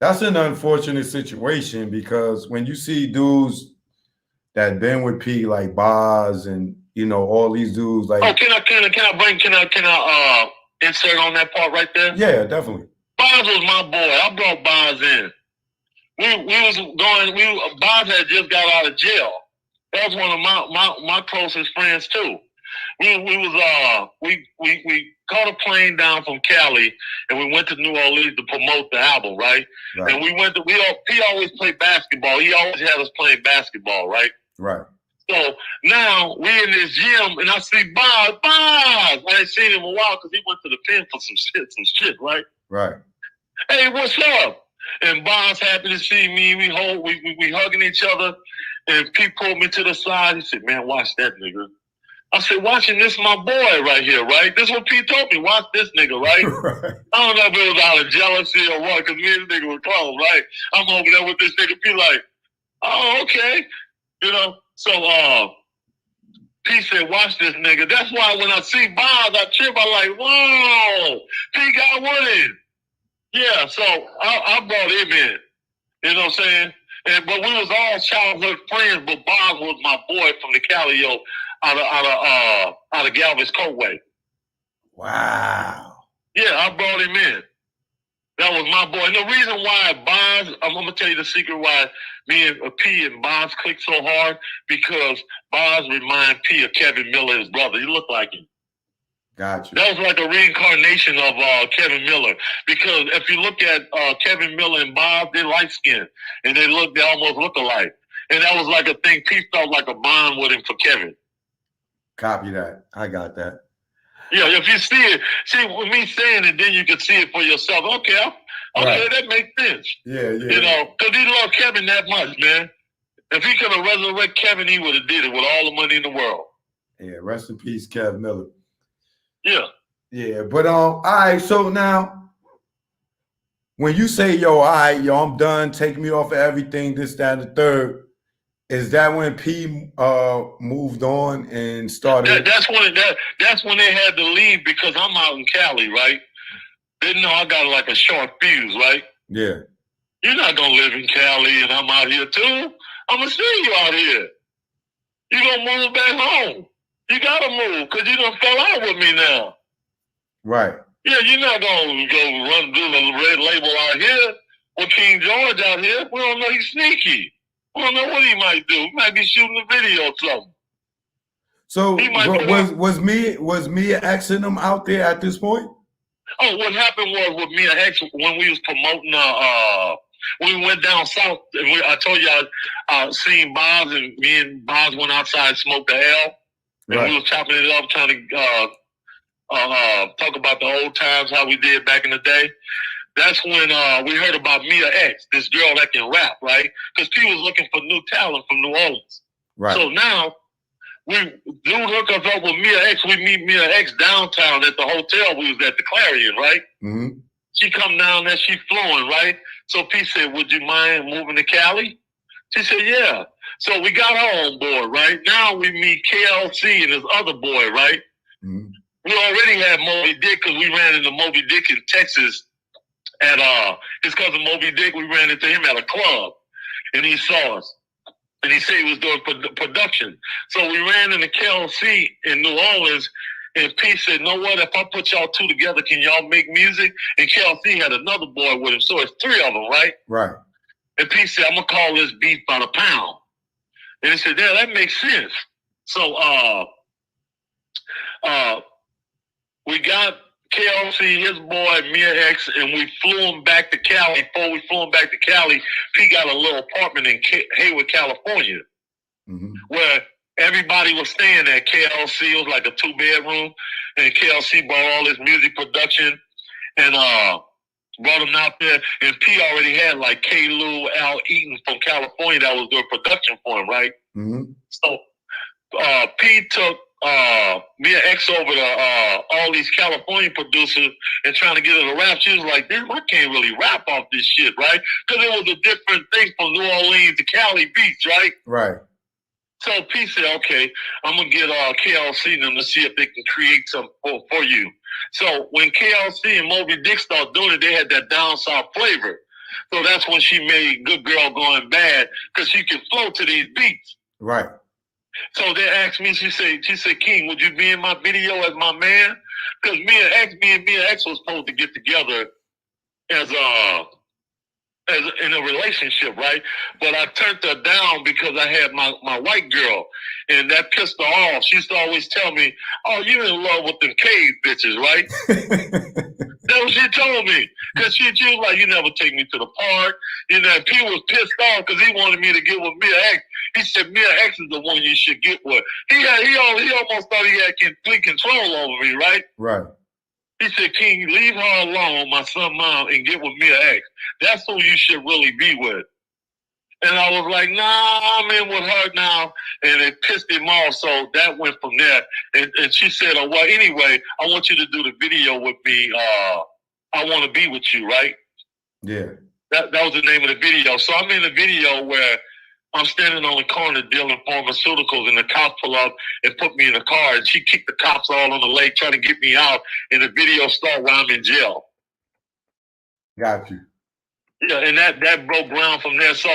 That's an unfortunate situation because when you see dudes that been with P like Boz and all these dudes Oh, like can I insert on that part right there? yeah, definitely. Boz was my boy. I brought Boz in. We was going. Boz had just got out of jail. That was one of my closest friends too. We caught a plane down from Cali and we went to New Orleans to promote the album, right? Right. And we went to he always played basketball. He always had us playing basketball, right? Right. So now we in this gym and I see Boz. I ain't seen him in a while because he went to the pen for some shit, right? Right. Hey, what's up? And Boz happy to see me. We hugging each other. And Pete pulled me to the side. He said, "Man, watch that nigga." I said, "Watching this, my boy right here, right? This is what Pete told me. Watch this nigga, right?" Right. I don't know if it was out of jealousy or what, because me and this nigga were close, right? I'm over there with this nigga. Pete like, "Oh, okay," So Pete said, "Watch this nigga." That's why when I see Boz, I trip. I'm like, "Whoa, Pete got with him." Yeah, so I brought him in. You know what I'm saying? But we was all childhood friends. But Bob was my boy from the Cali, out of Galvez Courtway. Wow. Yeah, I brought him in. That was my boy. And the reason why Boz, I'm gonna tell you the secret why me and P and Boz clicked so hard, because Boz remind P of Kevin Miller, his brother. He looked like him. Gotcha. That was like a reincarnation of Kevin Miller. Because if you look at Kevin Miller and Bob, they're light skinned and they almost look alike. And that was like a thing. Pete felt like a bond with him for Kevin. Copy that. I got that. Yeah, if you see with me saying it, then you can see it for yourself. Okay, right. That makes sense. Yeah. Because he loved Kevin that much, man. If he could have resurrected Kevin, he would have did it with all the money in the world. Yeah, rest in peace, Kev Miller. Yeah. Yeah, but all right, so now when you say, yo, all right, yo, I'm done, take me off of everything, this, that, and the third, is that when P moved on and started? That's when they had to leave, because I'm out in Cali, right? They know I got like a short fuse, right? Yeah. You're not gonna live in Cali and I'm out here too. I'm gonna see you out here. You gonna move back home. You gotta move, because you done fell out with me now. Right. Yeah, you're not gonna go run do the red label out here with King George out here. We don't know, he's sneaky. We don't know what he might do. He might be shooting a video or something. So was Mia Xing him out there at this point? Oh, what happened was with Mia X, when we was promoting when we went down south, and I told you I seen Boz, and me and Boz went outside and smoked the L. And right. We was chopping it up, trying to talk about the old times, how we did back in the day. That's when we heard about Mia X, this girl that can rap, right? Because P was looking for new talent from New Orleans. Right. So now, dude hook us up with Mia X. We meet Mia X downtown at the hotel. We was at the Clarion, right? Mm-hmm. She come down there, she flowing, right? So P said, "Would you mind moving to Cali?" She said, "Yeah." So we got her on board, right? Now we meet KLC and his other boy, right? Mm-hmm. We already had Moby Dick, because we ran into Moby Dick in Texas at his cousin Moby Dick. We ran into him at a club, and he saw us, and he said he was doing production. So we ran into KLC in New Orleans, and P said, "Know what? If I put y'all two together, can y'all make music?" And KLC had another boy with him, so it's three of them, right? Right. And P said, "I'm gonna call this beef by the pound." And he said, "Yeah, that makes sense." So we got KLC, his boy, Mia X, and we flew him back to Cali. Before we flew him back to Cali, P got a little apartment in Hayward, California, where everybody was staying at. KLC, it was like a 2-bedroom, and KLC brought all his music production and brought him out there. And P already had like K. Lou, Al Eaton from California that was doing production for him, right? Mm-hmm. So P took Mia X over to all these California producers and trying to get her to rap. She was like, "Damn, I can't really rap off this shit," right? Because it was a different thing from New Orleans to Cali beats, right? Right. So P said, "Okay, I'm gonna get KLC and them to see if they can create something for you." So when KLC and Moby Dick started doing it, they had that down south flavor. So that's when she made Good Girl Going Bad, because she can flow to these beats. Right. So they asked me, she said, King, would you be in my video as my man? Because me and Mia X was supposed to get together as in a relationship, right? But I turned her down because I had my white girl, and that pissed her off. She used to always tell me, "Oh, you're in love with them cave bitches, right?" That's what she told me. Because she was like, "You never take me to the park." You know, P was pissed off because he wanted me to get with Mia X. He said, Mia X is the one you should get with. He almost thought he had complete control over me, right? Right. He said, King, leave her alone, my son, mom, and get with Mia X. That's who you should really be with. And I was like, nah, I'm in with her now. And it pissed him off. So that went from there. And she said, oh, well, anyway, I want you to do the video with me. I want to be with you, right? Yeah. That was the name of the video. So I'm in the video where I'm standing on the corner dealing pharmaceuticals, and the cops pull up and put me in the car, and she kicked the cops all on the leg trying to get me out, and the video started while I'm in jail. Got you. Yeah, and that broke ground from there. So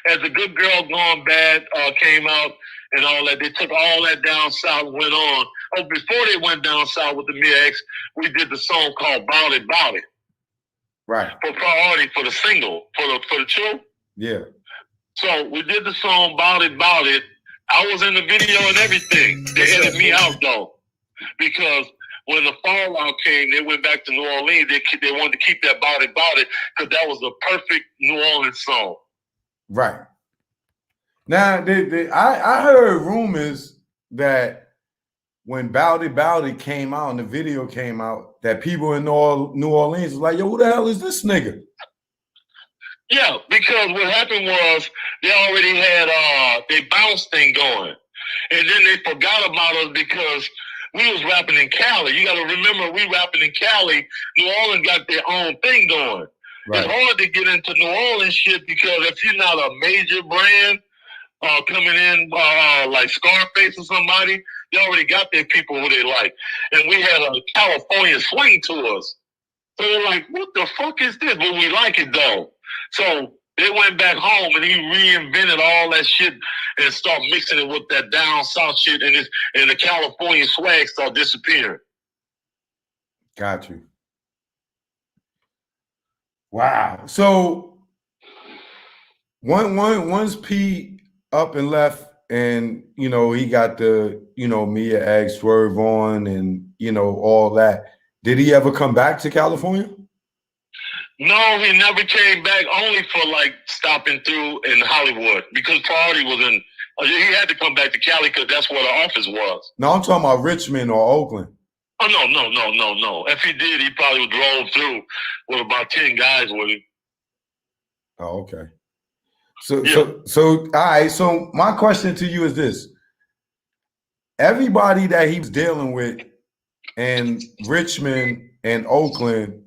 as The Good Girl Gone Bad came out and all that, they took all that down south and went on. Oh, before they went down south with the Mia X, we did the song called Bout It, Bout It. Right. For priority for the single, for the truth. Yeah. So we did the song Bout It, Bout It. I was in the video and everything. They edited me out though, because when the fallout came, they went back to New Orleans. They wanted to keep that Bout It, Bout It, because that was the perfect New Orleans song. Right. Now, I heard rumors that when Bout It came out and the video came out, that people in New Orleans was like, yo, who the hell is this nigga? Yeah, because what happened was they already had their bounce thing going. And then they forgot about us because we was rapping in Cali. You got to remember, we rapping in Cali. New Orleans got their own thing going. Right. It's hard to get into New Orleans shit because if you're not a major brand coming in like Scarface or somebody, they already got their people who they like. And we had a California swing to us. So they're like, what the fuck is this? But we like it though. So they went back home and he reinvented all that shit and started mixing it with that down south shit, and the California swag started disappearing. Got you. Wow. So once P up and left, and he got the Mia X Swerve on, and all that. Did he ever come back to California? No, he never came back, only for like stopping through in Hollywood, because Priority was in. He had to come back to Cali because that's where the office was. No, I'm talking about Richmond or Oakland. Oh, no. If he did, he probably drove through with about 10 guys with him. Oh, okay. So all right. So my question to you is this: everybody that he was dealing with in Richmond and Oakland,